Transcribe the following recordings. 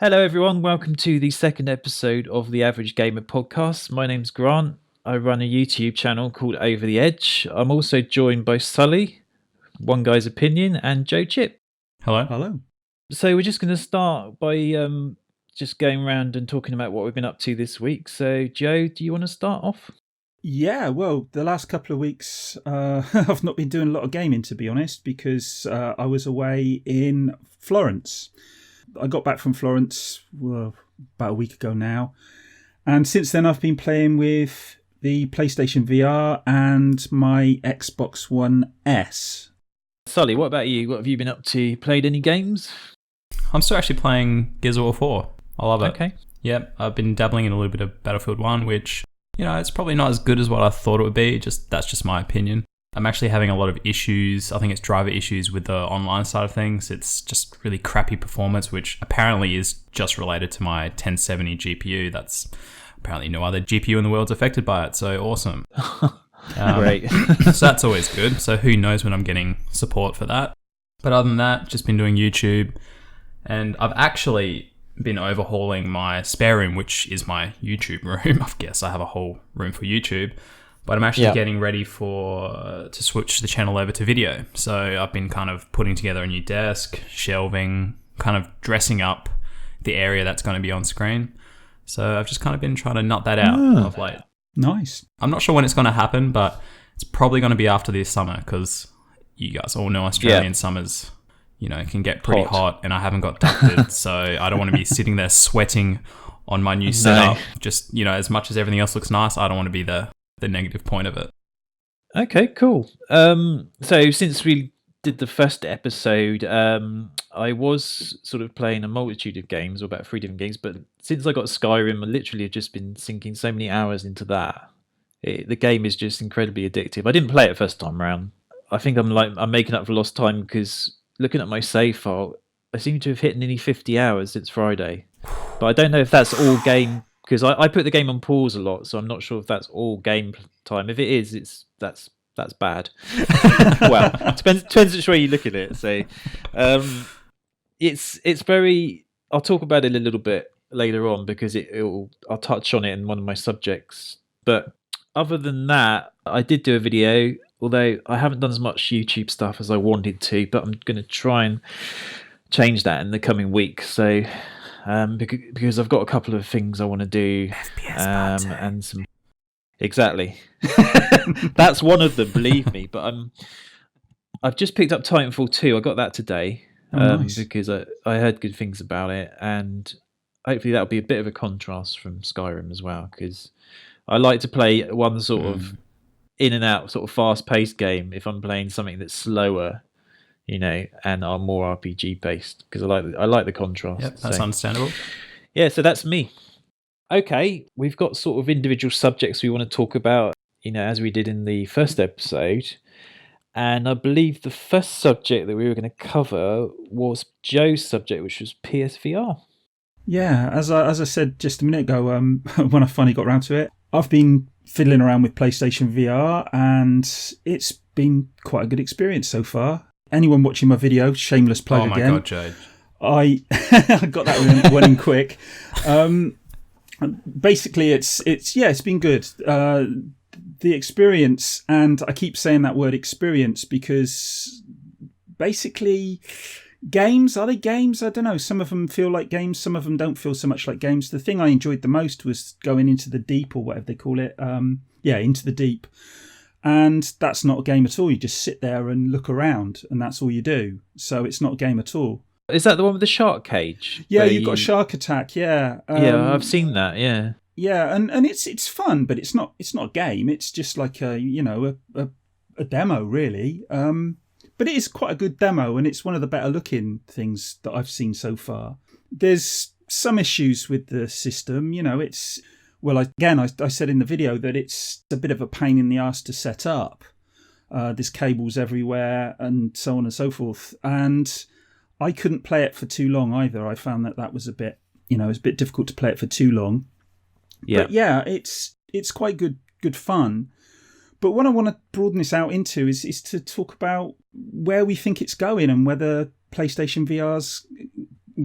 Hello, everyone. Welcome to the second episode of the Average Gamer podcast. My name's Grant. I run a YouTube channel called Over the Edge. I'm also joined by Sully, One Guy's Opinion, and Joe Chip. Hello. Hello. So we're just going to start by just going around and talking about what we've been up to this week. So, Joe, do you want to start off? Yeah, well, the last couple of weeks, I've not been doing a lot of gaming, to be honest, because I was away in Florence. I got back from Florence about a week ago now. And since then, I've been playing with the PlayStation VR and my Xbox One S. Sully, what about you? What have you been up to? Played any games? I'm still actually playing Gears of War 4. I love it. Okay. Yep, I've been dabbling in a little bit of Battlefield 1, which, it's probably not as good as what I thought it would be. That's just my opinion. I'm actually having a lot of issues. I think it's driver issues with the online side of things. It's just really crappy performance, which apparently is just related to my 1070 GPU. That's apparently no other GPU in the world's affected by it. So awesome. Great. So that's always good. So who knows when I'm getting support for that. But other than that, just been doing YouTube. And I've actually been overhauling my spare room, which is my YouTube room. I guess I have a whole room for YouTube. But I'm actually getting ready to switch the channel over to video. So I've been kind of putting together a new desk, shelving, kind of dressing up the area that's going to be on screen. So I've just kind of been trying to nut that out of late. Nice. I'm not sure when it's going to happen, but it's probably going to be after this summer because you guys all know Australian summers, can get pretty hot and I haven't got ducted. So I don't want to be sitting there sweating on my new setup. Just, as much as everything else looks nice, I don't want to be the negative point of it. Okay, cool. So since we did the first episode, I was sort of playing a multitude of games, or about 3 different games, but since I got Skyrim, I literally have just been sinking so many hours into that. The game is just incredibly addictive. I didn't play it first time round. I think I'm making up for lost time because looking at my save file, I seem to have hit nearly 50 hours since Friday. But I don't know if that's all game, because I put the game on pause a lot, so I'm not sure if that's all game time. If it is, that's bad. Well, depends which way you look at it. So, it's very. I'll talk about it a little bit later on because I'll touch on it in one of my subjects. But other than that, I did do a video, although I haven't done as much YouTube stuff as I wanted to. But I'm going to try and change that in the coming week. So. Because I've got a couple of things I want to do, and some exactly. That's one of them, believe me. But I've just picked up Titanfall 2. I got that today Nice. because I heard good things about it, and hopefully that'll be a bit of a contrast from Skyrim as well. Because I like to play one sort of in and out, sort of fast-paced game if I'm playing something that's slower. And are more RPG based because I like the contrast. Yep, that's understandable. Yeah, so that's me. Okay, we've got sort of individual subjects we want to talk about, as we did in the first episode. And I believe the first subject that we were going to cover was Joe's subject, which was PSVR. Yeah, as I said just a minute ago, when I finally got around to it, I've been fiddling around with PlayStation VR and it's been quite a good experience so far. Anyone watching my video, shameless plug again. Oh my God, Joe. I got that one in quick. Basically, it's been good. The experience, and I keep saying that word experience because basically games, are they games? I don't know. Some of them feel like games, some of them don't feel so much like games. The thing I enjoyed the most was going into the deep, or whatever they call it. Into the deep. And that's not a game at all. You just sit there and look around, and that's all you do. So it's not a game at all. Is that the one with the shark cage? Yeah, you've got a shark attack. Yeah, yeah, I've seen that. Yeah, yeah, and it's fun, but it's not a game. It's just like a demo, really. But it is quite a good demo, and it's one of the better looking things that I've seen so far. There's some issues with the system. It's. Well, I said in the video that it's a bit of a pain in the arse to set up. There's cables everywhere and so on and so forth. And I couldn't play it for too long either. I found that was a bit, it was a bit difficult to play it for too long. Yeah. But yeah, it's quite good fun. But what I want to broaden this out into is to talk about where we think it's going and whether PlayStation VR's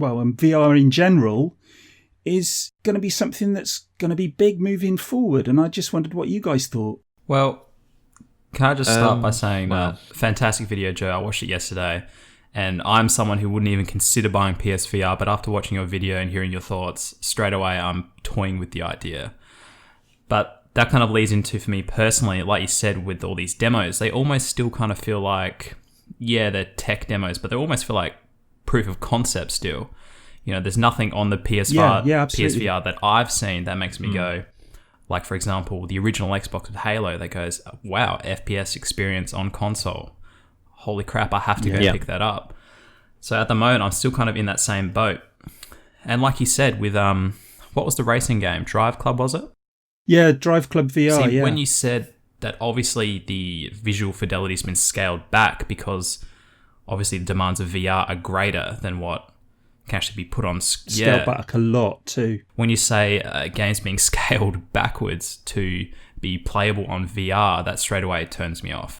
and VR in general is going to be something that's going to be big moving forward. And I just wondered what you guys thought. Well, can I just start by saying well. that fantastic video, Joe. I watched it yesterday, and I'm someone who wouldn't even consider buying PSVR, but after watching your video and hearing your thoughts, straight away I'm toying with the idea. But that kind of leads into, for me personally, like you said, with all these demos, they almost still kind of feel like, yeah, they're tech demos, but they almost feel like proof of concept still. There's nothing on the PSVR that I've seen that makes me go, like, for example, the original Xbox with Halo that goes, wow, FPS experience on console. Holy crap, I have to go pick that up. So at the moment, I'm still kind of in that same boat. And like you said, with, what was the racing game? Drive Club, was it? Yeah, Drive Club VR, See, when you said that obviously the visual fidelity's been scaled back because obviously the demands of VR are greater than what can actually be put on. Scaled back a lot too. When you say games being scaled backwards to be playable on VR, that straight away turns me off.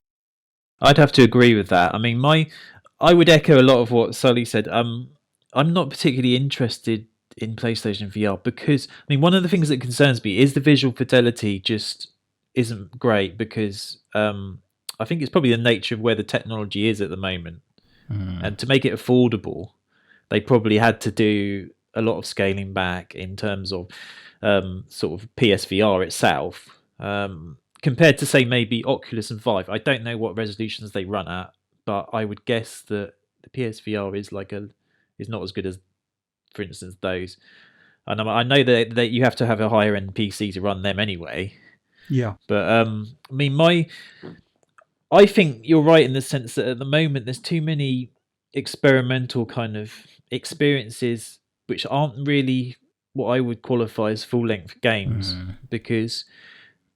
I'd have to agree with that. I mean, I would echo a lot of what Sully said. I'm not particularly interested in PlayStation VR because, I mean, one of the things that concerns me is the visual fidelity just isn't great because I think it's probably the nature of where the technology is at the moment. And to make it affordable, they probably had to do a lot of scaling back in terms of sort of PSVR itself. Compared to, say, maybe Oculus and Vive. I don't know what resolutions they run at, but I would guess that the PSVR is not as good as, for instance, those. And I know that you have to have a higher end PC to run them anyway. Yeah. But I mean, I think you're right in the sense that at the moment there's too many experimental kind of experiences which aren't really what I would qualify as full length games because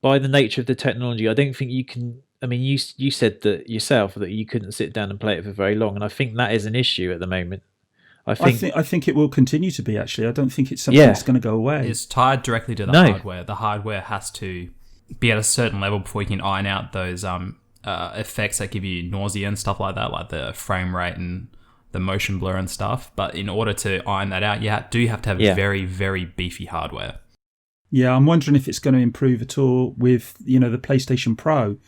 by the nature of the technology, I don't think you can. I mean, you said that yourself that you couldn't sit down and play it for very long, and I think that is an issue at the moment. I think it will continue to be. Actually, I don't think it's something that's going to go away. It's tied directly to the hardware. The hardware has to be at a certain level before you can iron out those effects that give you nausea and stuff like that, like the frame rate and the motion blur and stuff. But in order to iron that out, you do have to have very, very beefy hardware. Yeah, I'm wondering if it's going to improve at all with, the PlayStation Pro.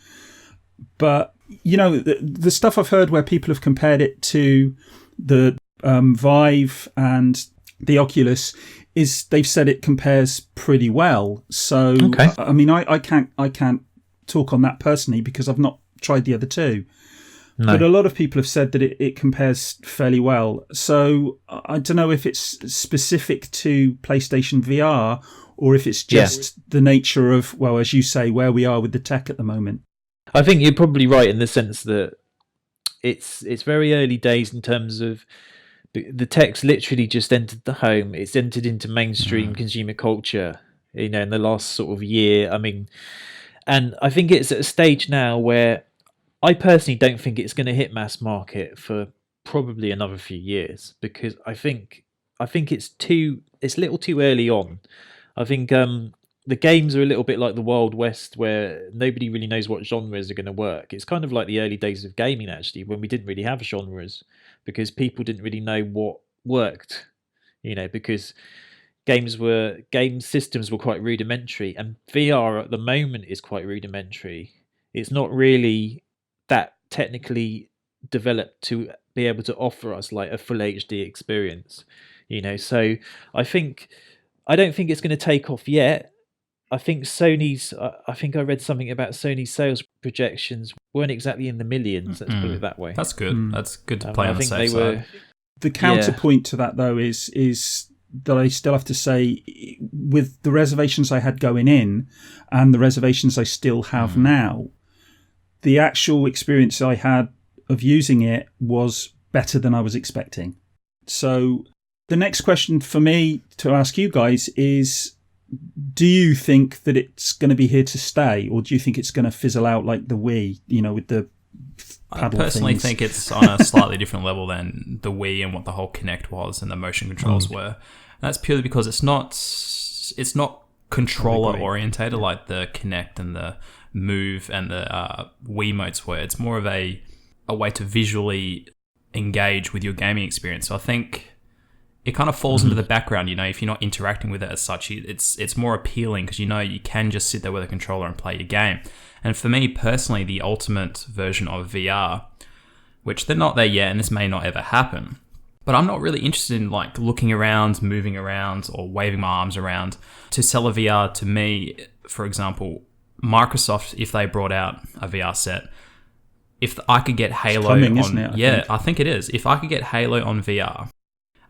But, the stuff I've heard where people have compared it to the Vive and the Oculus is they've said it compares pretty well. So, I mean, I can't talk on that personally because I've not tried the other two. No. But a lot of people have said that it compares fairly well. So I don't know if it's specific to PlayStation VR or if it's just the nature of, well, as you say, where we are with the tech at the moment. I think you're probably right in the sense that it's very early days in terms of the tech's literally just entered the home. It's entered into mainstream consumer culture, in the last sort of year. I mean, and I think it's at a stage now where I personally don't think it's going to hit mass market for probably another few years because I think it's a little too early on. I think the games are a little bit like the Wild West where nobody really knows what genres are going to work. It's kind of like the early days of gaming actually when we didn't really have genres because people didn't really know what worked, because game systems were quite rudimentary and VR at the moment is quite rudimentary. It's not really that technically developed to be able to offer us like a full HD experience, so I don't think it's going to take off yet. I think I think I read something about Sony's sales projections weren't exactly in the millions, let's put it that way. That's good. That's good to play on the safe side. The counterpoint to that though is that I still have to say, with the reservations I had going in and the reservations I still have now, the actual experience I had of using it was better than I was expecting. So the next question for me to ask you guys is, do you think that it's going to be here to stay, or do you think it's going to fizzle out like the Wii, with the paddle I personally things? think it's on a slightly different level than the Wii and what the whole Kinect was and the motion controls were. And that's purely because it's not controller orientated like the Kinect and the Move and the Wiimotes were. It's more of a way to visually engage with your gaming experience. So I think it kind of falls into the background, if you're not interacting with it as such. It's more appealing because you can just sit there with a controller and play your game. And for me personally, the ultimate version of VR, which they're not there yet, and this may not ever happen, but I'm not really interested in like looking around, moving around, or waving my arms around. To sell a VR to me, for example, Microsoft, if they brought out a VR set, if I could get Halo coming, on, isn't it? I think it is. If I could get Halo on VR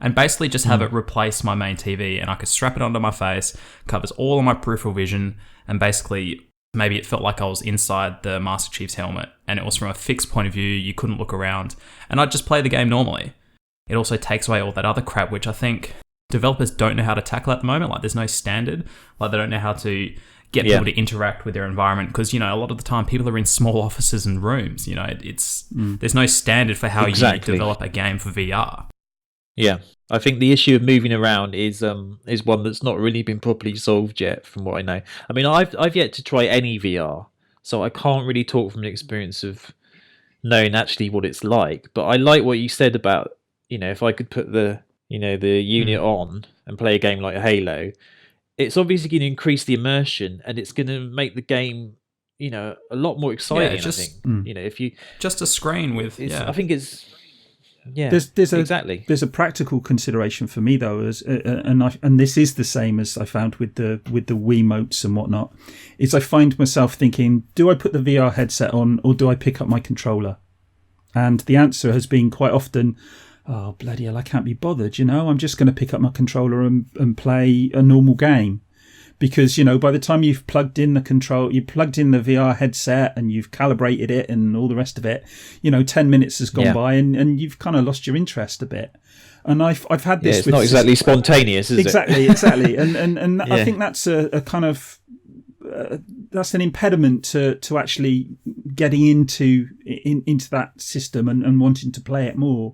and basically just have it replace my main TV, and I could strap it onto my face, covers all of my peripheral vision, and basically maybe it felt like I was inside the Master Chief's helmet, and it was from a fixed point of view, you couldn't look around, and I'd just play the game normally. It also takes away all that other crap, which I think developers don't know how to tackle at the moment. Like, there's no standard. Like, they don't know how to get people to interact with their environment, because, a lot of the time people are in small offices and rooms. There's no standard for how you develop a game for VR. Yeah, I think the issue of moving around is one that's not really been properly solved yet, from what I know. I mean, I've yet to try any VR, so I can't really talk from an experience of knowing actually what it's like. But I like what you said about, if I could put the unit on and play a game like Halo, it's obviously going to increase the immersion, and it's going to make the game, a lot more exciting. I think, if you just a screen with, I think it's. Yeah, there's exactly. There's a practical consideration for me though, and this is the same as I found with the Wiimotes and whatnot. Is I find myself thinking, do I put the VR headset on or do I pick up my controller? And the answer has been quite often, oh bloody hell, I can't be bothered. I'm just going to pick up my controller and play a normal game. Because, by the time you've plugged in the VR headset and you've calibrated it and all the rest of it, 10 minutes has gone by and you've kind of lost your interest a bit. And I've had this. It's not exactly spontaneous, is it? Exactly. And I think that's a kind of that's an impediment to actually getting into that system and wanting to play it more.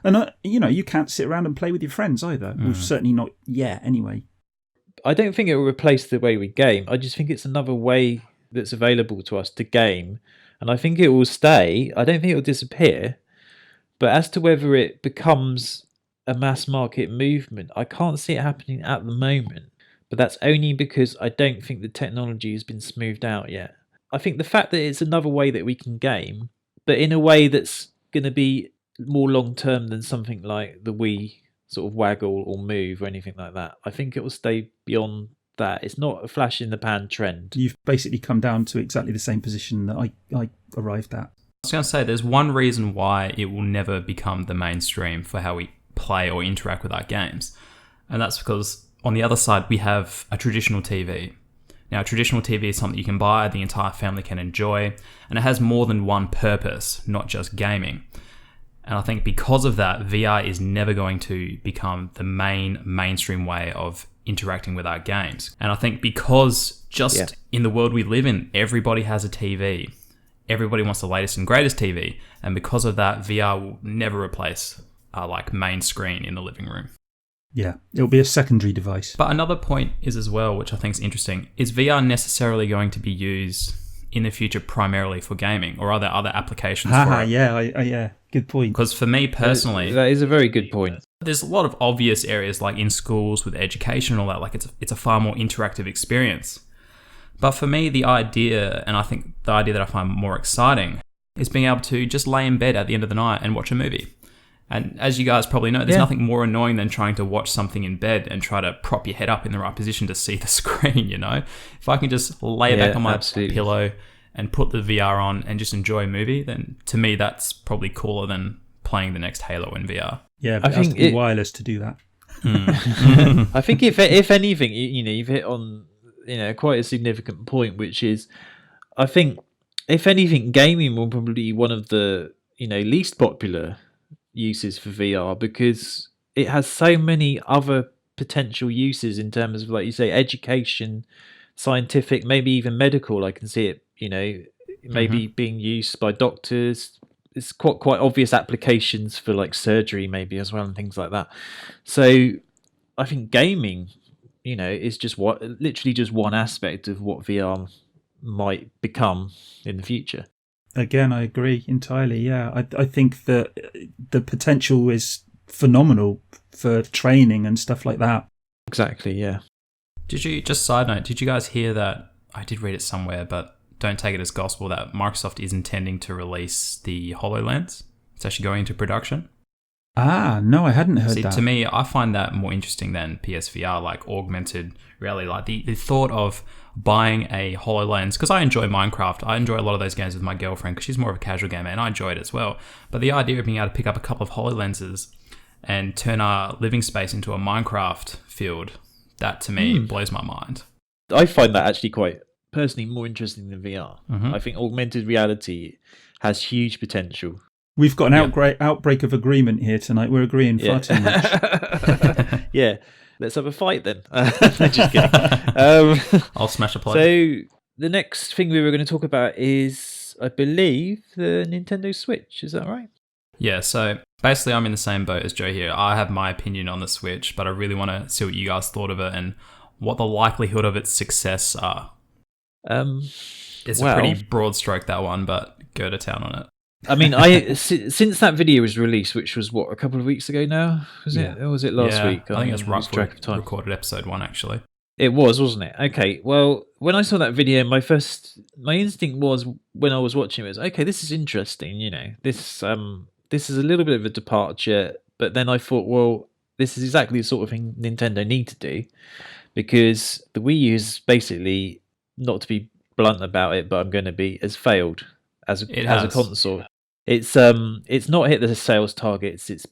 And you can't sit around and play with your friends either. Well, certainly not yet, anyway. I don't think it will replace the way we game. I just think it's another way that's available to us to game. And I think it will stay. I don't think it will disappear. But as to whether it becomes a mass market movement, I can't see it happening at the moment. But that's only because I don't think the technology has been smoothed out yet. I think the fact that it's another way that we can game, but in a way that's going to be more long-term than something like the Wii sort of waggle or move or anything like that. I think it will stay beyond that. It's not a flash in the pan trend. You've basically come down to exactly the same position that I arrived at. I was going to say, there's one reason why it will never become the mainstream for how we play or interact with our games. And that's because on the other side, we have a traditional TV. Now, a traditional TV is something you can buy, the entire family can enjoy, and it has more than one purpose, not just gaming. And I think because of that, VR is never going to become the mainstream way of interacting with our games. And I think because in the world we live in, everybody has a TV. Everybody wants the latest and greatest TV. And because of that, VR will never replace our main screen in the living room. Yeah, it'll be a secondary device. But another point is as well, which I think is interesting, is VR necessarily going to be used in the future primarily for gaming, or are there other applications for it? Yeah, good point. Because for me personally, that is a very good point. There's a lot of obvious areas, like in schools with education and all that, like it's a far more interactive experience. But for me, the idea, and I think the idea that I find more exciting, is being able to just lay in bed at the end of the night and watch a movie. And as you guys probably know, there's nothing more annoying than trying to watch something in bed and try to prop your head up in the right position to see the screen, If I can just lay back on my pillow and put the VR on and just enjoy a movie, then to me that's probably cooler than playing the next Halo in VR. Yeah, but it has to be wireless to do that. I think if anything, you've hit on quite a significant point, which is, I think if anything, gaming will probably be one of the least popular uses for VR, because it has so many other potential uses in terms of, like you say, education, scientific, maybe even medical. I can see it, maybe being used by doctors. It's quite obvious applications for surgery maybe as well and things like that. So I think gaming, is just literally just one aspect of what VR might become in the future. Again, I agree entirely. Yeah, I think that the potential is phenomenal for training and stuff like that. Exactly, yeah. Side note, did you guys hear that? I did read it somewhere, but don't take it as gospel, that Microsoft is intending to release the HoloLens. It's actually going into production. Ah, no, I hadn't heard that. To me, I find that more interesting than PSVR, like augmented reality. Like the thought of buying a HoloLens, because I enjoy Minecraft. I enjoy a lot of those games with my girlfriend because she's more of a casual gamer and I enjoy it as well. But the idea of being able to pick up a couple of HoloLenses and turn our living space into a Minecraft field, that to me blows my mind. I find that actually quite personally more interesting than VR. Mm-hmm. I think augmented reality has huge potential. We've got an outbreak of agreement here tonight. We're agreeing far too much. Yeah, let's have a fight then. Just kidding. I'll smash a plate. So the next thing we were going to talk about is, I believe, the Nintendo Switch. Is that right? Yeah, so basically I'm in the same boat as Joe here. I have my opinion on the Switch, but I really want to see what you guys thought of it and what the likelihood of its success are. It's a pretty broad stroke, that one, but go to town on it. I mean, since that video was released, which was what, a couple of weeks ago now, was it? Or was it last week? I think it was right before we recorded episode 1, actually. It was, wasn't it? Okay. Well, when I saw that video, my instinct was, when I was watching it, was okay. This is interesting. You know, this is a little bit of a departure, but then I thought, well, this is exactly the sort of thing Nintendo need to do, because the Wii U is basically, not to be blunt about it, but I'm going to be, has failed as a console. It's not hit the sales targets. It's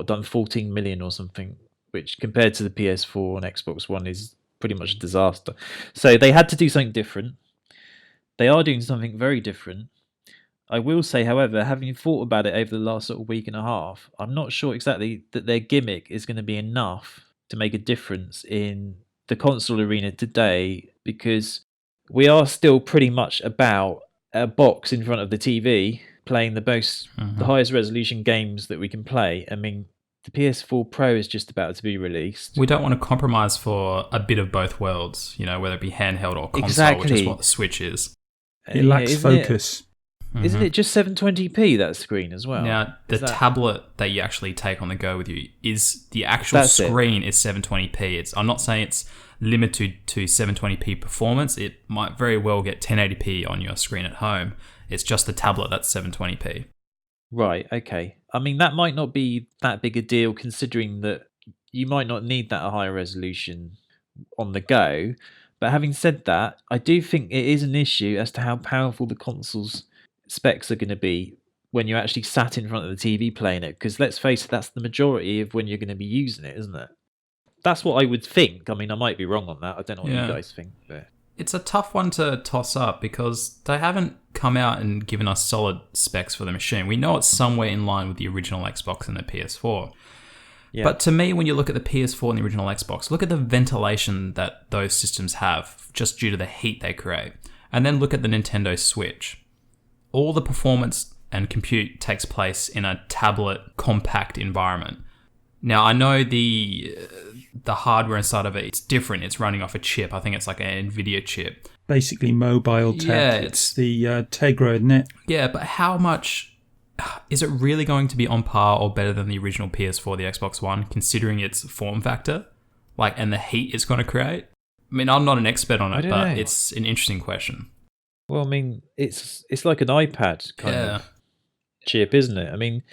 done 14 million or something, which compared to the PS4 and Xbox One is pretty much a disaster. So they had to do something different. They are doing something very different. I will say, however, having thought about it over the last sort of week and a half, I'm not sure exactly that their gimmick is going to be enough to make a difference in the console arena today, because we are still pretty much about a box in front of the TV playing the highest resolution games that we can play. I mean, the PS4 Pro is just about to be released. We don't want to compromise for a bit of both worlds, you know, whether it be handheld or console, which is what the Switch is. It lacks focus. Isn't it just 720p, that screen as well? Now, the tablet that you actually take on the go with you is the actual screen is 720p. I'm not saying it's limited to 720p performance. It might very well get 1080p on your screen at home. It's just the tablet that's 720p. Right, okay. I mean, that might not be that big a deal, considering that you might not need that higher resolution on the go. But having said that, I do think it is an issue as to how powerful the console's specs are going to be when you're actually sat in front of the TV playing it. Because let's face it, that's the majority of when you're going to be using it, isn't it? That's what I would think. I mean, I might be wrong on that. I don't know what you guys think. But it's a tough one to toss up because they haven't come out and given us solid specs for the machine. We know it's somewhere in line with the original Xbox and the PS4. Yeah. But to me, when you look at the PS4 and the original Xbox, look at the ventilation that those systems have just due to the heat they create. And then look at the Nintendo Switch. All the performance and compute takes place in a tablet compact environment. Now, I know the hardware inside of it, it's different. It's running off a chip. I think it's like an NVIDIA chip. Basically mobile tech. Yeah, it's the Tegra, isn't it? Yeah, but how much... Is it really going to be on par or better than the original PS4, the Xbox One, considering its form factor? And the heat it's going to create? I mean, I'm not an expert on it, but it's an interesting question. Well, I mean, it's like an iPad kind of chip, isn't it? I mean,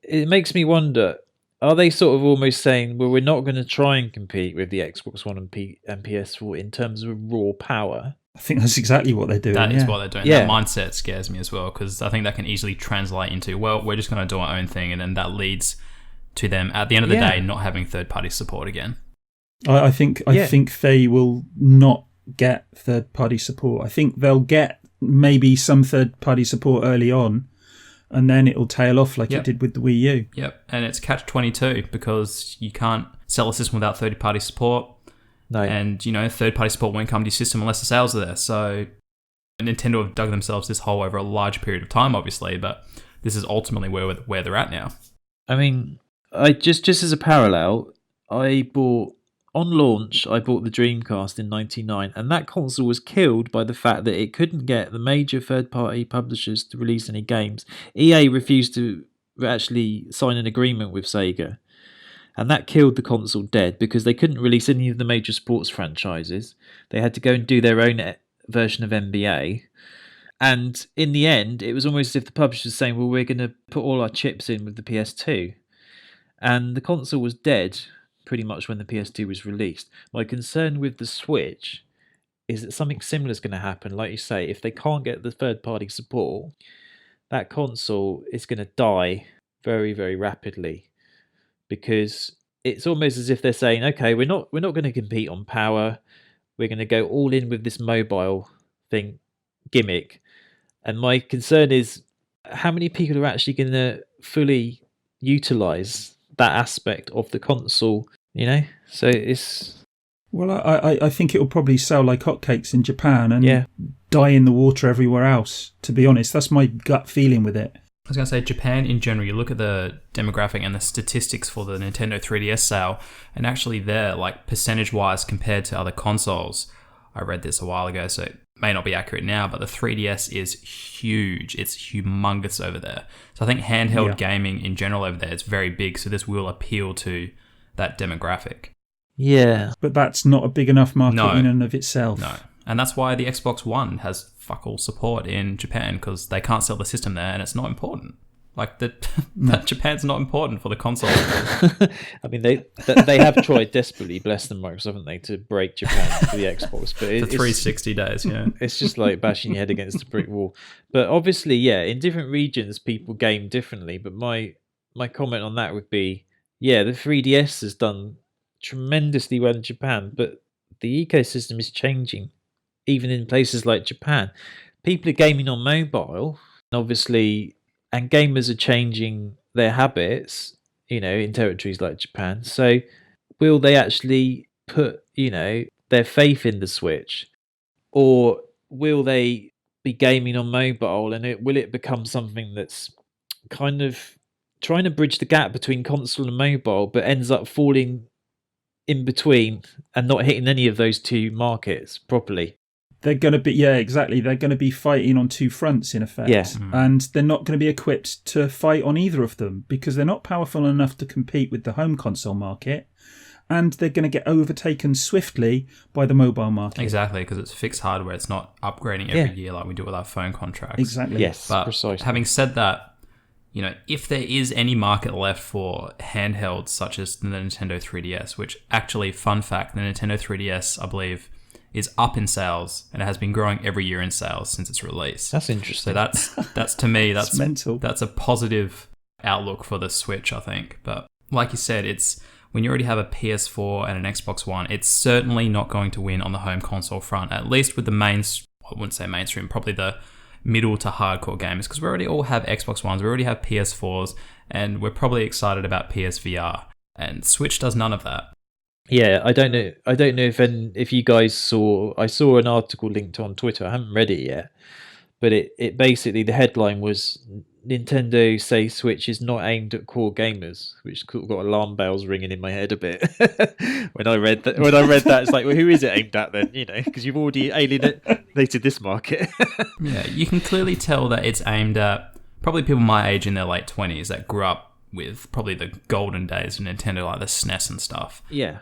it makes me wonder... Are they sort of almost saying, well, we're not going to try and compete with the Xbox One and PS4 in terms of raw power? I think that's exactly what they're doing. That is what they're doing. Yeah. That mindset scares me as well, because I think that can easily translate into, well, we're just going to do our own thing, and then that leads to them, at the end of the day, not having third-party support again. I think they will not get third-party support. I think they'll get maybe some third-party support early on, and then it'll tail off like it did with the Wii U. Yep, and it's catch-22 because you can't sell a system without third-party support. No. And, third-party support won't come to your system unless the sales are there. So Nintendo have dug themselves this hole over a large period of time, obviously, but this is ultimately where they're at now. I mean, I just as a parallel, on launch, I bought the Dreamcast in 1999, and that console was killed by the fact that it couldn't get the major third-party publishers to release any games. EA refused to actually sign an agreement with Sega. And that killed the console dead because they couldn't release any of the major sports franchises. They had to go and do their own version of NBA. And in the end, it was almost as if the publisher was saying, well, we're going to put all our chips in with the PS2. And the console was dead pretty much when the PS2 was released. My concern with the Switch is that something similar is going to happen. Like you say, if they can't get the third-party support, that console is going to die very, very rapidly. Because it's almost as if they're saying, okay, we're not going to compete on power. We're going to go all in with this mobile thing gimmick. And my concern is how many people are actually going to fully utilize that aspect of the console, So it's... Well, I think it will probably sell like hotcakes in Japan and die in the water everywhere else, to be honest. That's my gut feeling with it. I was going to say, Japan in general, you look at the demographic and the statistics for the Nintendo 3DS sale, and actually there, like percentage-wise compared to other consoles, I read this a while ago, so it may not be accurate now, but the 3DS is huge. It's humongous over there. So I think handheld gaming in general over there is very big, so this will appeal to that demographic. Yeah. But that's not a big enough market in and of itself. No. And that's why the Xbox One has fuck all support in Japan, because they can't sell the system there and it's not important. Like, that Japan's not important for the console. I mean, they have tried desperately, bless them, Microsoft, haven't they, to break Japan for the Xbox. But for 360 days, yeah. It's just like bashing your head against a brick wall. But obviously, in different regions, people game differently. But my comment on that would be, the 3DS has done tremendously well in Japan, but the ecosystem is changing, even in places like Japan. People are gaming on mobile, obviously, and gamers are changing their habits, in territories like Japan. So will they actually put, their faith in the Switch? Or will they be gaming on mobile and will it become something that's kind of trying to bridge the gap between console and mobile, but ends up falling in between and not hitting any of those two markets properly? They're going to be, exactly. They're going to be fighting on two fronts, in effect. Yeah. And they're not going to be equipped to fight on either of them because they're not powerful enough to compete with the home console market. And they're going to get overtaken swiftly by the mobile market. Exactly, because it's fixed hardware. It's not upgrading every year like we do with our phone contracts. Exactly. Yes, but precisely. Having said that, if there is any market left for handhelds such as the Nintendo 3DS, which actually, fun fact, the Nintendo 3DS, I believe, is up in sales and it has been growing every year in sales since its release. That's interesting. So that's to me, that's mental. That's a positive outlook for the Switch, I think. But like you said, it's when you already have a PS4 and an Xbox One, it's certainly not going to win on the home console front, at least with the I wouldn't say mainstream, probably the middle to hardcore gamers, because we already all have Xbox Ones, we already have PS4s, and we're probably excited about PSVR. And Switch does none of that. Yeah, I don't know if you guys saw. I saw an article linked on Twitter. I haven't read it yet, but it basically, the headline was Nintendo say Switch is not aimed at core gamers, which got alarm bells ringing in my head a bit when I read that. It's like, well, who is it aimed at then? Because you've already alienated this market. Yeah, you can clearly tell that it's aimed at probably people my age in their late 20s that grew up with probably the golden days of Nintendo, like the SNES and stuff. Yeah.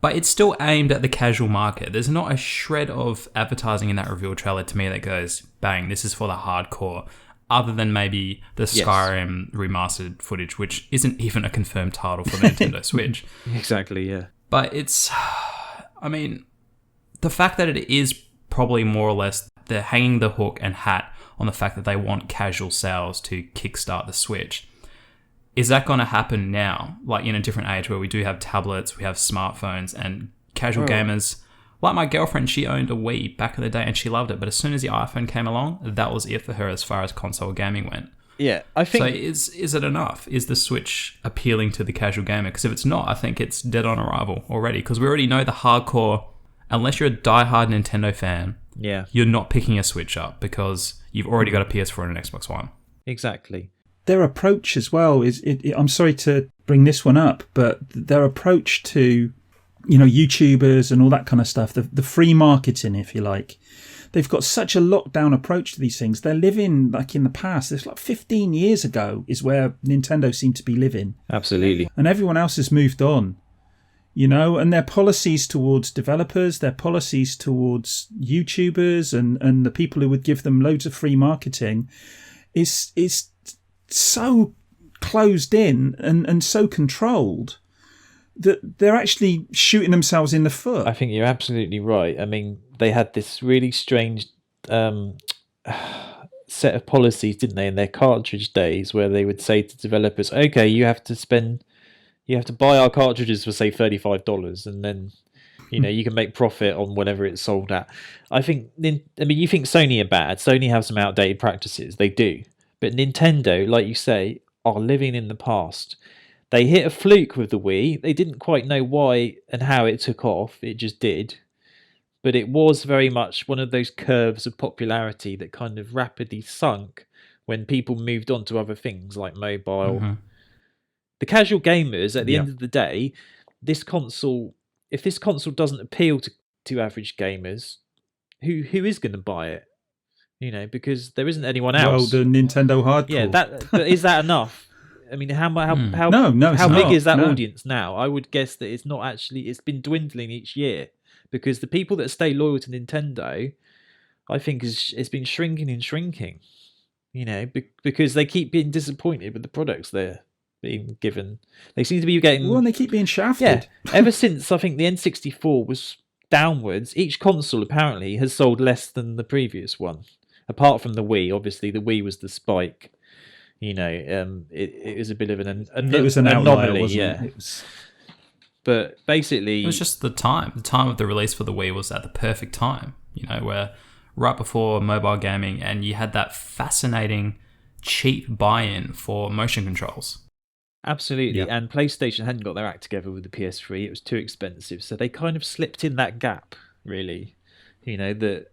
But it's still aimed at the casual market. There's not a shred of advertising in that reveal trailer to me that goes, bang, this is for the hardcore, other than maybe the Skyrim remastered footage, which isn't even a confirmed title for the Nintendo Switch. Exactly, yeah. But it's, I mean, the fact that it is probably more or less, they're hanging the hook and hat on the fact that they want casual sales to kickstart the Switch. Is that going to happen now? Like in a different age where we do have tablets, we have smartphones, and casual gamers, like my girlfriend, she owned a Wii back in the day and she loved it. But as soon as the iPhone came along, that was it for her as far as console gaming went. Yeah, I think... So is it enough? Is the Switch appealing to the casual gamer? Because if it's not, I think it's dead on arrival already. Because we already know the hardcore, unless you're a diehard Nintendo fan, you're not picking a Switch up because you've already got a PS4 and an Xbox One. Exactly. Their approach as well is, I'm sorry to bring this one up, but their approach to, YouTubers and all that kind of stuff, the free marketing, if you like, they've got such a lockdown approach to these things. They're living like in the past. It's like 15 years ago is where Nintendo seemed to be living. Absolutely. And everyone else has moved on, you know, and their policies towards developers, their policies towards YouTubers and the people who would give them loads of free marketing is so closed in and so controlled that they're actually shooting themselves in the foot. I think you're absolutely right. I mean, they had this really strange set of policies, didn't they, in their cartridge days, where they would say to developers, okay, you have to buy our cartridges for, say, $35, and then, you know, you can make profit on whatever it's sold at. I mean, you think Sony are bad. Sony have some outdated practices. They do. But Nintendo, like you say, are living in the past. They hit a fluke with the Wii. They didn't quite know why and how it took off. It just did. But it was very much one of those curves of popularity that kind of rapidly sunk when people moved on to other things like mobile. Mm-hmm. The casual gamers, at the end of the day, if this console doesn't appeal to average gamers, who is going to buy it? You know, because there isn't anyone else. Well, the Nintendo hardcore. Yeah, but is that enough? I mean, how big is that audience now? I would guess that it's not actually. It's been dwindling each year because the people that stay loyal to Nintendo, I think, it's been shrinking and shrinking. You know, because they keep being disappointed with the products they're being given. They seem to be getting. Well, and they keep being shafted. Yeah, ever since I think the N64 was downwards, each console apparently has sold less than the previous one. Apart from the Wii, obviously the Wii was the spike. You know, it was a bit of an anomaly, yeah. But basically, it was just the time. The time of the release for the Wii was at the perfect time. You know, where right before mobile gaming, and you had that fascinating cheap buy-in for motion controls. Absolutely, Yep. And PlayStation hadn't got their act together with the PS3. It was too expensive, so they kind of slipped in that gap. Really, you know the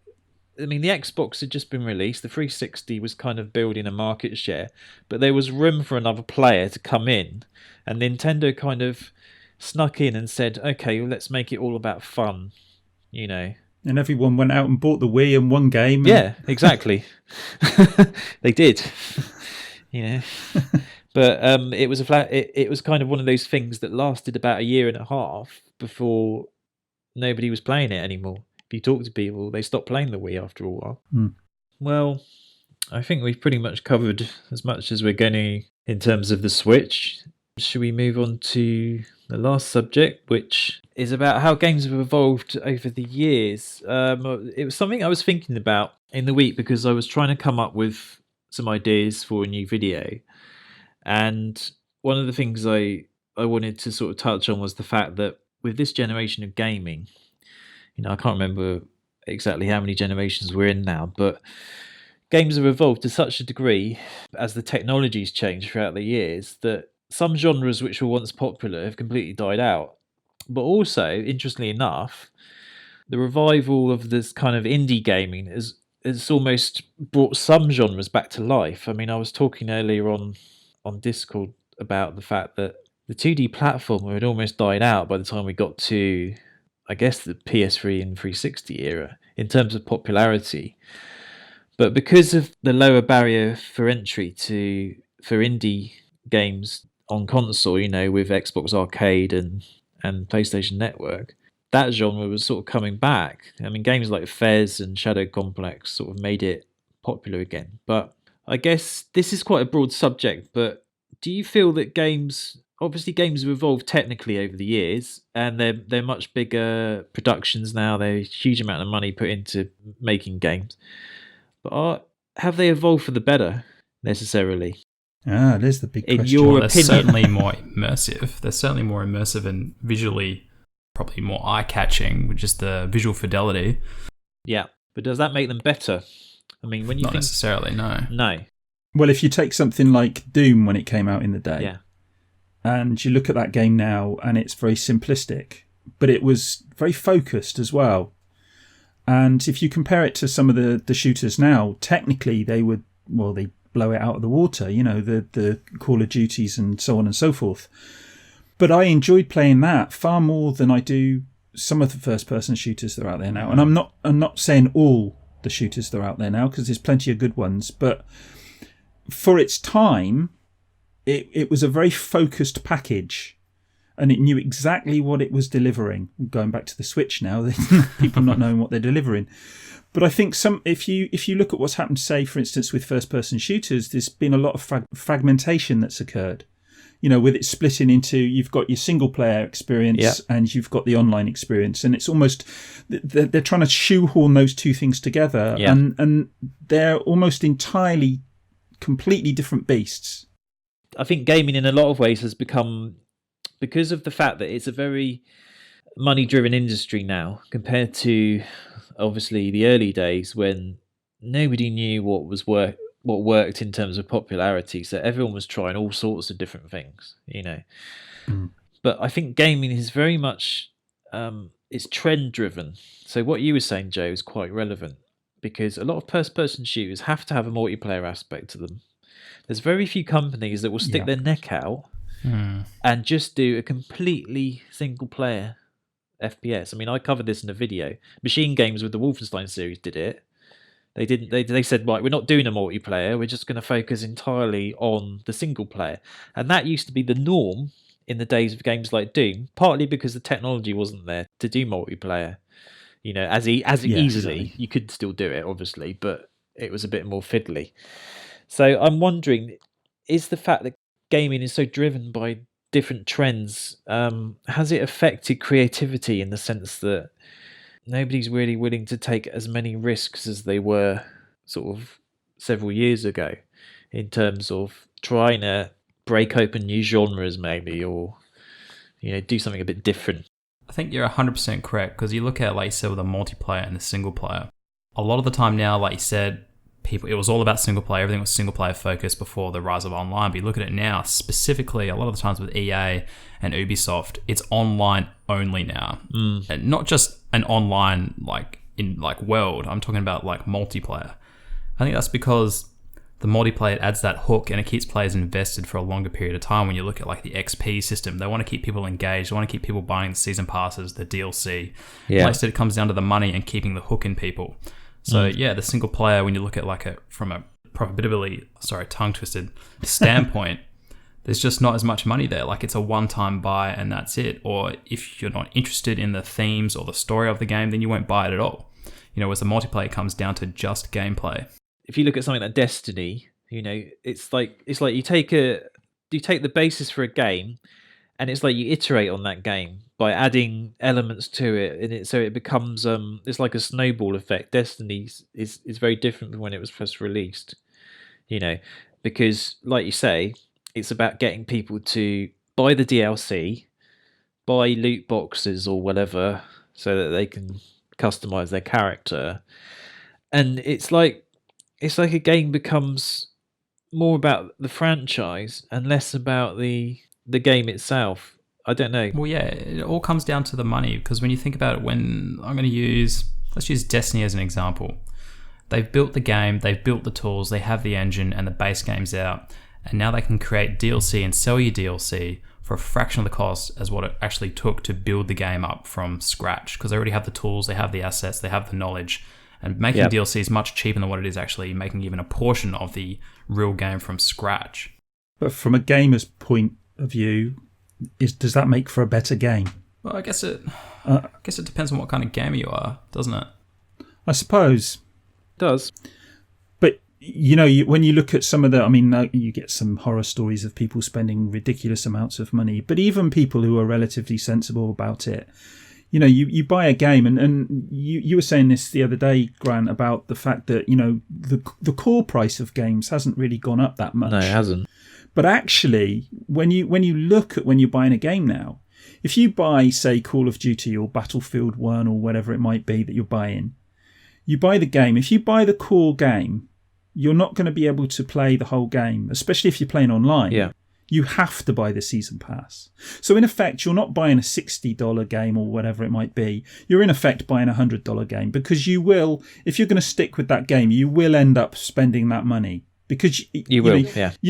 Xbox had just been released. The 360 was kind of building a market share, but there was room for another player to come in, and Nintendo kind of snuck in and said, okay, well, let's make it all about fun, you know. And everyone went out and bought the Wii and one game. Yeah, exactly. They did, you know. But it was it was kind of one of those things that lasted about a year and a half before nobody was playing it anymore. If you talk to people, they stop playing the Wii after a while. Well, I think we've pretty much covered as much as we're going to in terms of the Switch. Should we move on to the last subject, which is about how games have evolved over the years? It was something I was thinking about in the week because I was trying to come up with some ideas for a new video. And one of the things I wanted to sort of touch on was the fact that with this generation of gaming, you know, I can't remember exactly how many generations we're in now, but games have evolved to such a degree as the technology's changed throughout the years that some genres which were once popular have completely died out. But also, interestingly enough, the revival of this kind of indie gaming has almost brought some genres back to life. I mean, I was talking earlier on Discord about the fact that the 2D platformer had almost died out by the time we got to, I guess, the PS3 and 360 era in terms of popularity. But because of the lower barrier for entry for indie games on console, you know, with Xbox Arcade and PlayStation Network, that genre was sort of coming back. I mean, games like Fez and Shadow Complex sort of made it popular again. But I guess this is quite a broad subject, but do you feel that games have evolved technically over the years, and they're much bigger productions now, there's a huge amount of money put into making games, but have they evolved for the better necessarily? There's the big question. In your They're opinion? certainly more immersive. They're certainly more immersive and visually probably more eye-catching with just the visual fidelity. Yeah, but does that make them better? I mean, when you Not think necessarily, no. no, Well, if you take something like Doom when it came out in the day, yeah, and you look at that game now, and it's very simplistic, but it was very focused as well. And if you compare it to some of the shooters now, technically they blow it out of the water, you know, the Call of Duties and so on and so forth. But I enjoyed playing that far more than I do some of the first-person shooters that are out there now. And I'm not saying all the shooters that are out there now, because there's plenty of good ones. But for its time, it was a very focused package, and it knew exactly what it was delivering. Going back to the Switch now, people not knowing what they're delivering. But I think if you look at what's happened, say, for instance, with first-person shooters, there's been a lot of fragmentation that's occurred. With it splitting into, you've got your single-player experience and you've got the online experience. And it's almost, they're trying to shoehorn those two things together. Yeah. And they're almost entirely, completely different beasts. I think gaming in a lot of ways has become, because of the fact that it's a very money-driven industry now, compared to obviously the early days when nobody knew what worked in terms of popularity, so everyone was trying all sorts of different things, But I think gaming is very much it's trend driven. So what you were saying, Joe, is quite relevant, because a lot of first-person shooters have to have a multiplayer aspect to them. There's very few companies that will stick their neck out and just do a completely single-player FPS. I mean, I covered this in a video. Machine Games with the Wolfenstein series did it. They didn't. They said, right, we're not doing a multiplayer. We're just going to focus entirely on the single player, and that used to be the norm in the days of games like Doom. Partly because the technology wasn't there to do multiplayer. As easily. Exactly. You could still do it, obviously, but it was a bit more fiddly. So I'm wondering, is the fact that gaming is so driven by different trends, has it affected creativity in the sense that nobody's really willing to take as many risks as they were sort of several years ago in terms of trying to break open new genres maybe, or do something a bit different? I think you're 100% correct, because you look at, like you said, with the multiplayer and the single player, a lot of the time now, like you said, it was all about single player. Everything was single player focused before the rise of online. But you look at it now, specifically, a lot of the times with EA and Ubisoft, it's online only now, and not just an online world. I'm talking about like multiplayer. I think that's because the multiplayer adds that hook and it keeps players invested for a longer period of time. When you look at like the XP system, they want to keep people engaged. They want to keep people buying the season passes, the DLC. Yeah. Like I said, it comes down to the money and keeping the hook in people. So the single player, when you look at from a profitability, tongue-twisted standpoint, there's just not as much money there. Like, it's a one-time buy and that's it. Or if you're not interested in the themes or the story of the game, then you won't buy it at all. Whereas the multiplayer comes down to just gameplay. If you look at something like Destiny, it's like you take the basis for a game, and it's like you iterate on that game by adding elements to it, so it becomes it's like a snowball effect. Destiny is very different from when it was first released, because like you say, it's about getting people to buy the DLC, buy loot boxes or whatever, so that they can customize their character, and it's like a game becomes more about the franchise and less about the game itself. I don't know. Well, yeah, it all comes down to the money, because when you think about it, let's use Destiny as an example. They've built the game, they've built the tools, they have the engine, and the base game's out, and now they can create DLC and sell you DLC for a fraction of the cost as what it actually took to build the game up from scratch, because they already have the tools, they have the assets, they have the knowledge, and making DLC is much cheaper than what it is actually making even a portion of the real game from scratch. But from a gamer's point of view, does that make for a better game? Well, I guess it depends on what kind of gamer you are, doesn't it? I suppose it does. But when you look at some of you get some horror stories of people spending ridiculous amounts of money, but even people who are relatively sensible about it, you buy a game, and you were saying this the other day, Grant, about the fact that the core price of games hasn't really gone up that much. No, it hasn't. But actually, when you look at when you're buying a game now, if you buy, say, Call of Duty or Battlefield 1 or whatever it might be that you're buying, you buy the game. If you buy the core game, you're not going to be able to play the whole game, especially if you're playing online. Yeah. You have to buy the season pass. So in effect, you're not buying a $60 game or whatever it might be. You're in effect buying a $100 game, because you will, if you're going to stick with that game, you will end up spending that money. Because you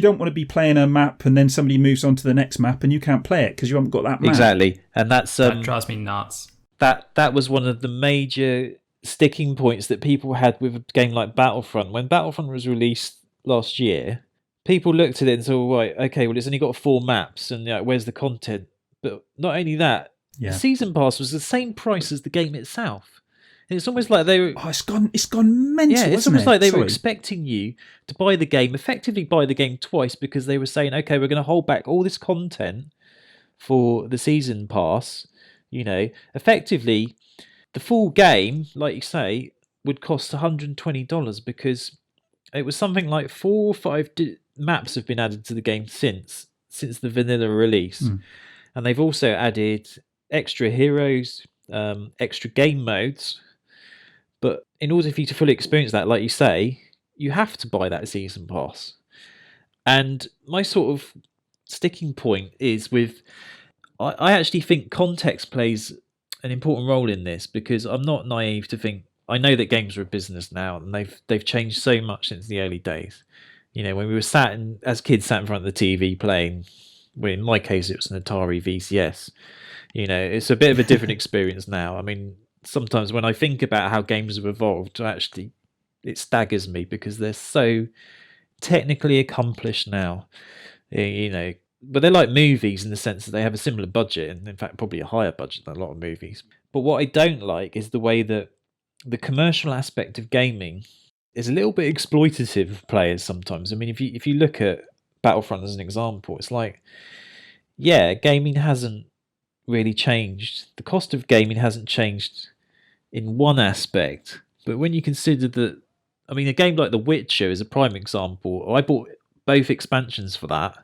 don't want to be playing a map and then somebody moves on to the next map and you can't play it because you haven't got that map. Exactly. And that drives me nuts. That was one of the major sticking points that people had with a game like Battlefront. When Battlefront was released last year, people looked at it and said, well, right, okay, well, it's only got 4 maps, and where's the content? But not only that, the season pass was the same price as the game itself. And it's almost like they were... Oh, it's gone mental, yeah, it's hasn't almost it? like they were Sorry. expecting you to buy the game, effectively buy the game twice, because they were saying, okay, we're going to hold back all this content for the season pass. You know, effectively, the full game, like you say, would cost $120 because it was something like 4 or 5 maps have been added to the game since the vanilla release. And they've also added extra heroes, extra game modes. But in order for you to fully experience that, like you say, you have to buy that season pass. And my sort of sticking point is with... I actually think context plays an important role in this, because I'm not naive to think... I know that games are a business now, and they've changed so much since the early days. You know, when we were as kids sat in front of the TV playing, well, in my case it was an Atari VCS. You know, it's a bit of a different experience now. I mean, sometimes when I think about how games have evolved, actually, it staggers me because they're so technically accomplished now. You know, but they're like movies in the sense that they have a similar budget, and in fact probably a higher budget than a lot of movies. But what I don't like is the way that the commercial aspect of gaming is a little bit exploitative of players sometimes. I mean, if you look at Battlefront as an example, it's like, yeah, gaming hasn't really changed. The cost of gaming hasn't changed in one aspect, but when you consider that, I mean, a game like The Witcher is a prime example. I bought both expansions for that,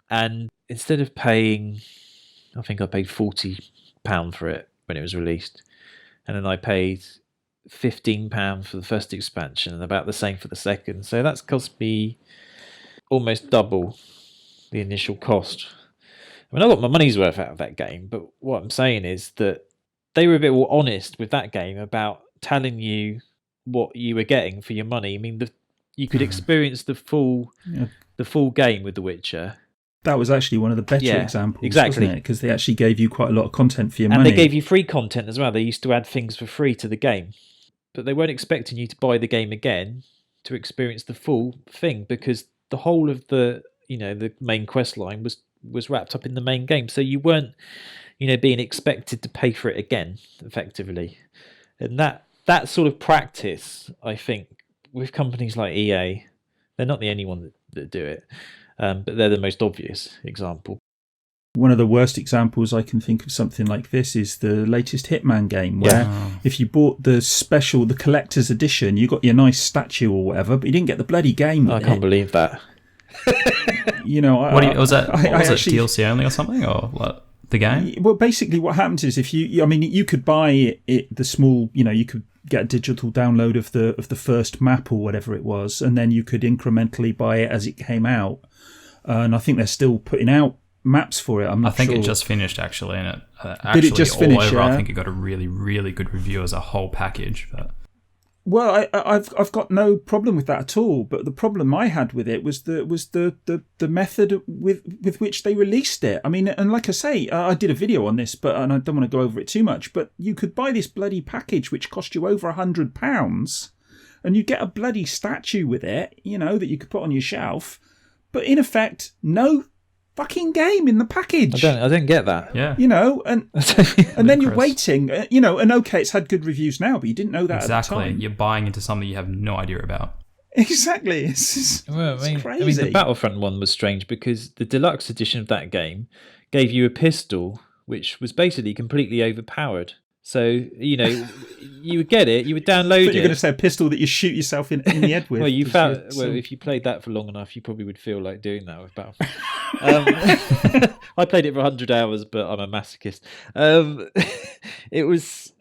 and instead of paying, I think I paid £40 for it when it was released, and then I paid £15 for the first expansion and about the same for the second. So that's cost me almost double the initial cost. I mean, I got my money's worth out of that game, but what I'm saying is that they were a bit more honest with that game about telling you what you were getting for your money. I mean, you could experience the full game with The Witcher. That was actually one of the better examples, exactly, wasn't it? Because they actually gave you quite a lot of content for your money. And they gave you free content as well. They used to add things for free to the game. But they weren't expecting you to buy the game again to experience the full thing, because the whole of the main quest line was wrapped up in the main game. So you weren't, being expected to pay for it again, effectively. And that sort of practice, I think, with companies like EA, they're not the only one that do it. But they're the most obvious example. One of the worst examples I can think of something like this is the latest Hitman game, where if you bought the collector's edition, you got your nice statue or whatever, but you didn't get the bloody game. I can't believe that. Was it DLC only or something, or what? The game? Well, basically, what happens is you could buy the small, you could get a digital download of the first map or whatever it was, and then you could incrementally buy it as it came out. And I think they're still putting out maps for it. I think it just finished actually, and did it just finish? Over, I think it got a really, really good review as a whole package. But well, I've got no problem with that at all. But the problem I had with it was the method with which they released it. I mean, and like I say, I did a video on this, and I don't want to go over it too much. But you could buy this bloody package which cost you over £100, and you get a bloody statue with it, that you could put on your shelf. But in effect, no fucking game in the package. I don't get that. Yeah. And then you're waiting, and okay, it's had good reviews now, but you didn't know that at the time. You're buying into something you have no idea about. Exactly. It's crazy. I mean, the Battlefront one was strange because the deluxe edition of that game gave you a pistol which was basically completely overpowered. So, you would get it, you would download it. You're going to say a pistol that you shoot yourself in the head with. If you played that for long enough, you probably would feel like doing that with Battlefront. I played it for 100 hours, but I'm a masochist. It was...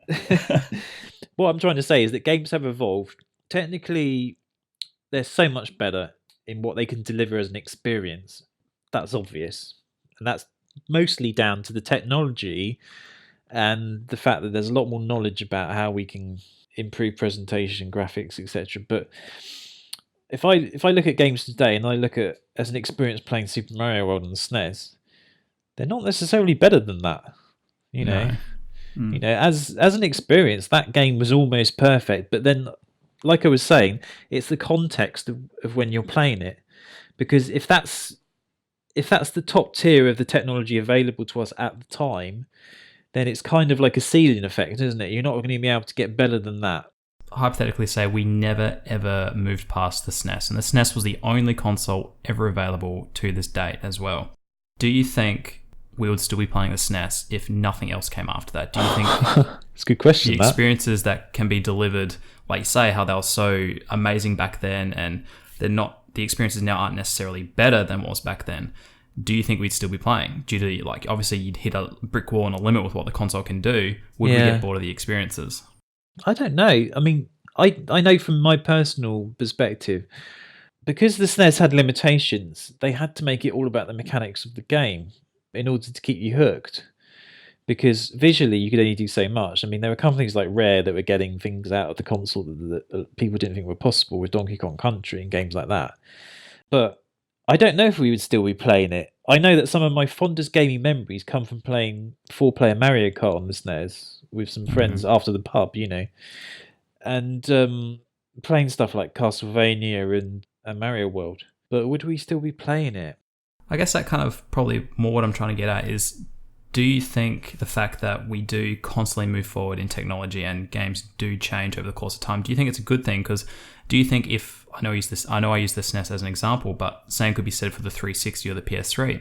What I'm trying to say is that games have evolved. Technically, they're so much better in what they can deliver as an experience. That's obvious. And that's mostly down to the technology and the fact that there's a lot more knowledge about how we can improve presentation, graphics, etc. But if I look at games today and I look at as an experience playing Super Mario World on the SNES, they're not necessarily better than that. No. You know, as an experience, that game was almost perfect. But then, like I was saying, it's the context of when you're playing it. Because if that's the top tier of the technology available to us at the time, then it's kind of like a ceiling effect, isn't it? You're not going to be able to get better than that. Hypothetically say we never ever moved past the SNES, and the SNES was the only console ever available to this date as well. Do you think we would still be playing the SNES if nothing else came after that? Do you think it's a good question, the experiences that can be delivered, like you say, how they were so amazing back then, and they're not, the experiences now aren't necessarily better than what was back then? Do you think we'd still be playing? Due to, like, obviously you'd hit a brick wall and a limit with what the console can do. Would we get bored of the experiences? I don't know. I mean, I know from my personal perspective, because the SNES had limitations, they had to make it all about the mechanics of the game in order to keep you hooked. Because visually, you could only do so much. I mean, there were companies like Rare that were getting things out of the console that people didn't think were possible with Donkey Kong Country and games like that. But I don't know if we would still be playing it. I know that some of my fondest gaming memories come from playing 4-player Mario Kart on the SNES with some friends after the pub, you know, and playing stuff like Castlevania and Mario World. But would we still be playing it? I guess that kind of probably more what I'm trying to get at is, do you think the fact that we do constantly move forward in technology and games do change over the course of time, do you think it's a good thing? Because do you think if, I know I use the SNES as an example, but same could be said for the 360 or the PS3.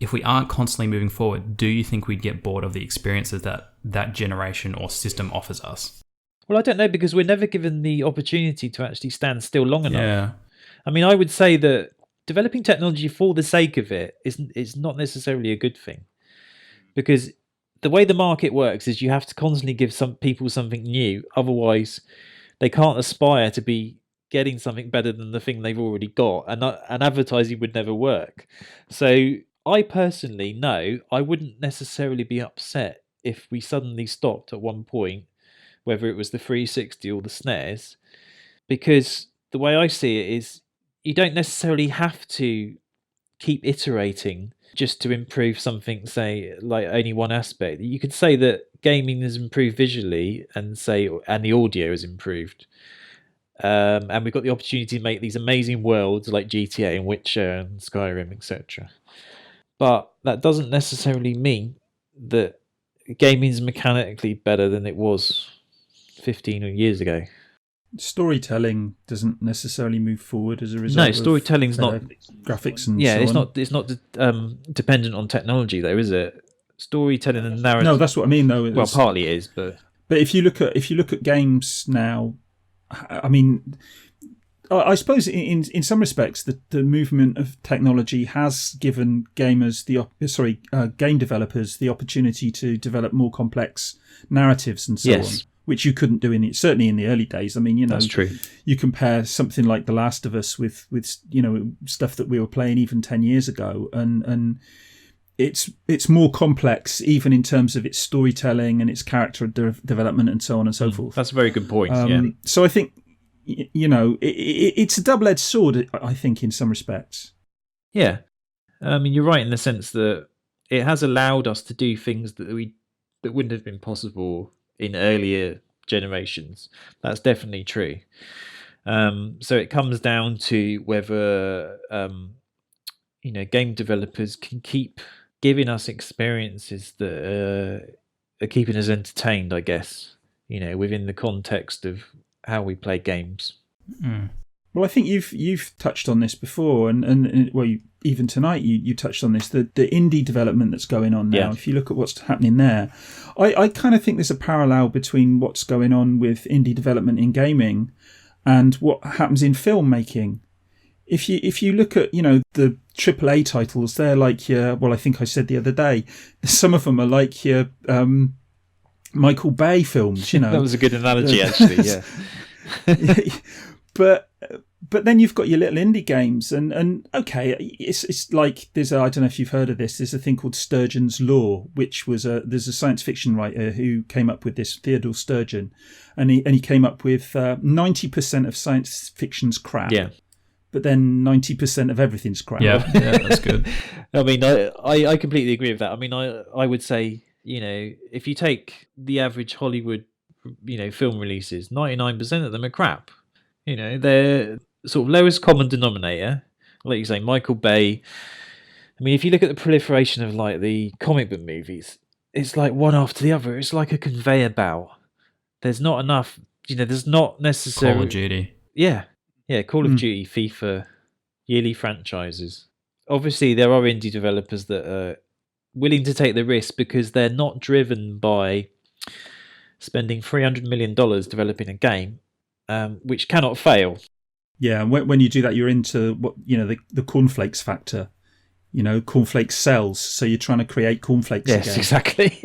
If we aren't constantly moving forward, do you think we'd get bored of the experiences that generation or system offers us? Well, I don't know, because we're never given the opportunity to actually stand still long enough. Yeah. I mean, I would say that developing technology for the sake of it is not necessarily a good thing. Because the way the market works is you have to constantly give some people something new. Otherwise, they can't aspire to be getting something better than the thing they've already got. And advertising would never work. So I personally know I wouldn't necessarily be upset if we suddenly stopped at one point, whether it was the 360 or the SNES, because the way I see it is you don't necessarily have to keep iterating just to improve something, say, like only one aspect. You could say that gaming has improved visually and the audio has improved. And we've got the opportunity to make these amazing worlds like GTA and Witcher and Skyrim, etc. But that doesn't necessarily mean that gaming is mechanically better than it was 15 years ago. Storytelling doesn't necessarily move forward as a result. No, storytelling's not graphics and it's not dependent on technology, though, is it? Storytelling and narrative. No, that's what I mean, though. Well, partly it is, but if you look at games now, I mean, I suppose in some respects the movement of technology has given game developers the opportunity to develop more complex narratives and so on, which you couldn't do certainly in the early days. I mean, you know, that's true. You compare something like The Last of Us with you know, stuff that we were playing even 10 years ago, and it's more complex even in terms of its storytelling and its character development and so on and so forth. That's a very good point. So I think, you know, it's a double-edged sword, I think, in some respects. Yeah, I mean, you're right in the sense that it has allowed us to do things that wouldn't have been possible in earlier generations. That's definitely true. So it comes down to whether you know, game developers can keep giving us experiences that are keeping us entertained, I guess, you know, within the context of how we play games. Well, I think you've touched on this before, and well, even tonight you touched on this, the indie development that's going on now. Yeah. If you look at what's happening there, I kind of think there's a parallel between what's going on with indie development in gaming and what happens in filmmaking. If you look at, you know, the AAA titles, they're like your, well, I think I said the other day, some of them are like your Michael Bay films, you know. That was a good analogy, actually, yeah. But then you've got your little indie games, and okay, it's like there's I don't know if you've heard of this. There's a thing called Sturgeon's Law, which was there's a science fiction writer who came up with this, Theodore Sturgeon, and he came up with 90% of science fiction's crap. Yeah. But then 90% of everything's crap. Yeah, that's good. I mean, I completely agree with that. I mean, I would say if you take the average Hollywood, film releases, 99% of them are crap. They're sort of lowest common denominator. Like you say, Michael Bay. I mean, if you look at the proliferation of like the comic book movies, it's like one after the other. It's like a conveyor belt. There's not enough. There's not necessarily Call of Duty. Yeah, Call of Duty, FIFA, yearly franchises. Obviously, there are indie developers that are willing to take the risk because they're not driven by spending $300 million developing a game, which cannot fail. Yeah, and when you do that, you're into what the cornflakes factor. Cornflakes sells, so you're trying to create cornflakes Yes, again. exactly.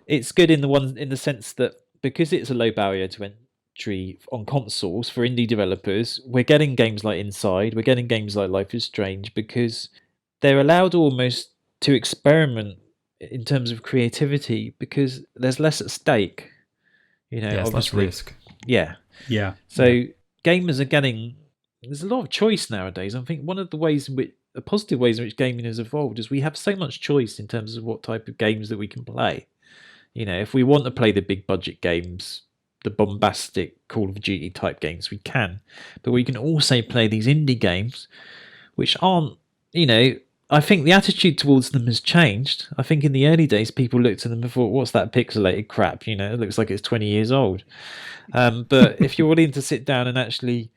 It's good in the sense that because it's a low barrier to entry on consoles for indie developers, we're getting games like Inside, we're getting games like Life is Strange because they're allowed almost to experiment in terms of creativity because there's less at stake. It's less risk. Yeah. Yeah. So gamers are getting. There's a lot of choice nowadays. I think one of the positive ways in which gaming has evolved is we have so much choice in terms of what type of games that we can play. If we want to play the big budget games, the bombastic Call of Duty type games, we can. But we can also play these indie games, which aren't, I think the attitude towards them has changed. I think in the early days, people looked at them and thought, what's that pixelated crap? It looks like it's 20 years old. But if you're willing to sit down and actually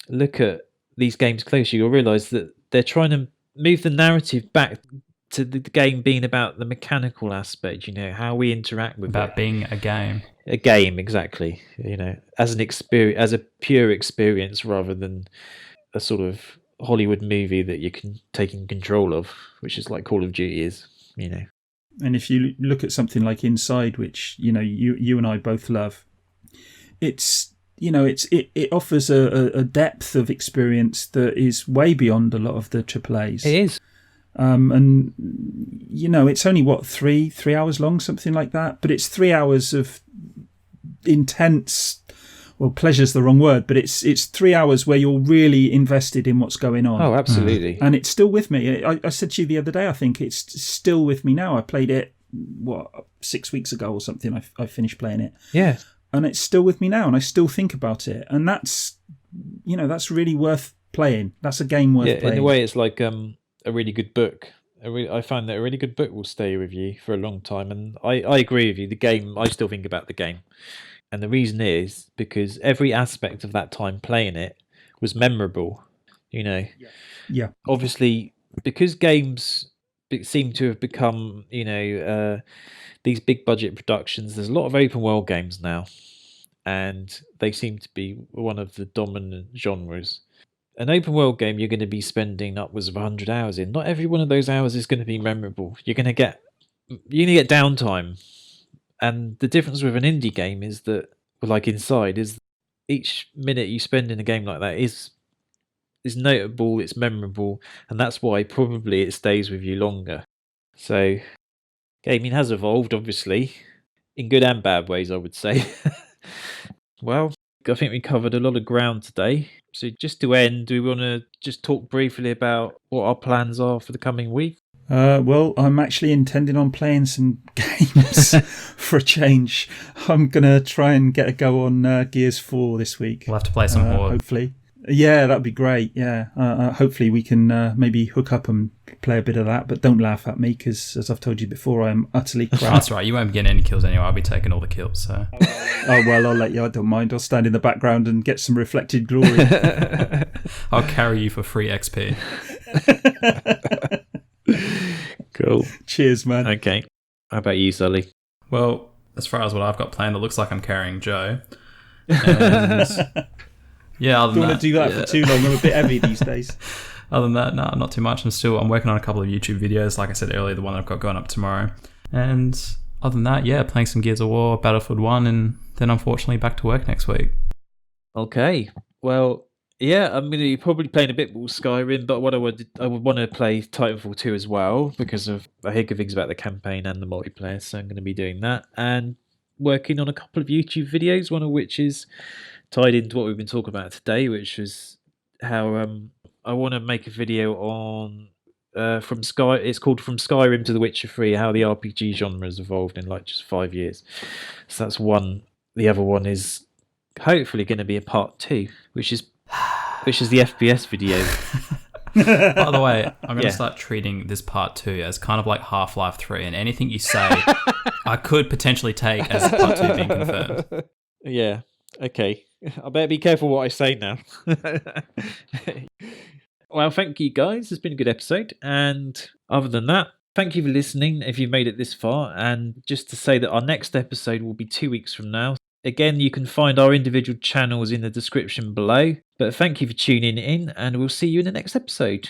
look at these games closely, you'll realise that they're trying to move the narrative back to the game being about the mechanical aspect, how we interact with about being a game. A game, exactly. As an experience, as a pure experience, rather than a sort of Hollywood movie that you can take in control of, which is like Call of Duty is. And if you look at something like Inside, which you and I both love, it offers a depth of experience that is way beyond a lot of the AAAs. It is. And it's only 3 hours long, something like that, but it's 3 hours of intense, well, pleasure's the wrong word, but it's 3 hours where you're really invested in what's going on. Oh, absolutely. And it's still with me. I said to you the other day, I think it's still with me now. I played it 6 weeks ago or something. I finished playing it. Yeah. And it's still with me now, and I still think about it. And that's really worth playing. That's a game worth playing. In a way, it's like a really good book. I find that a really good book will stay with you for a long time. And I agree with you. The game, I still think about the game. And the reason is because every aspect of that time playing it was memorable. Yeah. Obviously, because games seem to have become, these big budget productions, there's a lot of open world games now, and they seem to be one of the dominant genres. An open world game you're going to be spending upwards of 100 hours in. Not every one of those hours is going to be memorable. You're going to get downtime. And the difference with an indie game is that, like Inside, is each minute you spend in a game like that is notable, it's memorable, and that's why probably it stays with you longer. So gaming has evolved, obviously, in good and bad ways, I would say. Well, I think we covered a lot of ground today. So just to end, do we want to just talk briefly about what our plans are for the coming week? Well, I'm actually intending on playing some games for a change. I'm going to try and get a go on Gears 4 this week. We'll have to play some Horde. Hopefully. Yeah, that'd be great. Yeah. Hopefully we can maybe hook up and play a bit of that, but don't laugh at me because, as I've told you before, I am utterly crap. That's right. You won't be getting any kills anyway. I'll be taking all the kills. So. Oh, well, I'll let you. I don't mind. I'll stand in the background and get some reflected glory. I'll carry you for free XP. Cool. Cheers, man. Okay. How about you, Sully? Well, as far as what I've got planned, it looks like I'm carrying Joe. And yeah, other than don't want to do that for too long. I'm a bit heavy these days. Other than that, no, not too much. I'm working on a couple of YouTube videos, like I said earlier, the one I've got going up tomorrow. And other than that, yeah, playing some Gears of War, Battlefield 1, and then unfortunately back to work next week. Okay. Well, yeah, I'm going to be probably playing a bit more Skyrim, but I would want to play Titanfall 2 as well, because I hear good things about the campaign and the multiplayer, so I'm going to be doing that. And working on a couple of YouTube videos, one of which is tied into what we've been talking about today, which is how I want to make a video on from Sky. It's called From Skyrim to The Witcher 3: How the RPG Genre has Evolved in like just 5 years. So that's one. The other one is hopefully going to be a part 2, which is the FPS video. By the way, I'm going to Yeah. start treating this part 2 as kind of like Half-Life 3, and anything you say, I could potentially take as part 2 being confirmed. Yeah. Okay. I better be careful what I say now. Well, thank you guys. It's been a good episode. And other than that, thank you for listening if you've made it this far. And just to say that our next episode will be 2 weeks from now. Again, you can find our individual channels in the description below. But thank you for tuning in, and we'll see you in the next episode.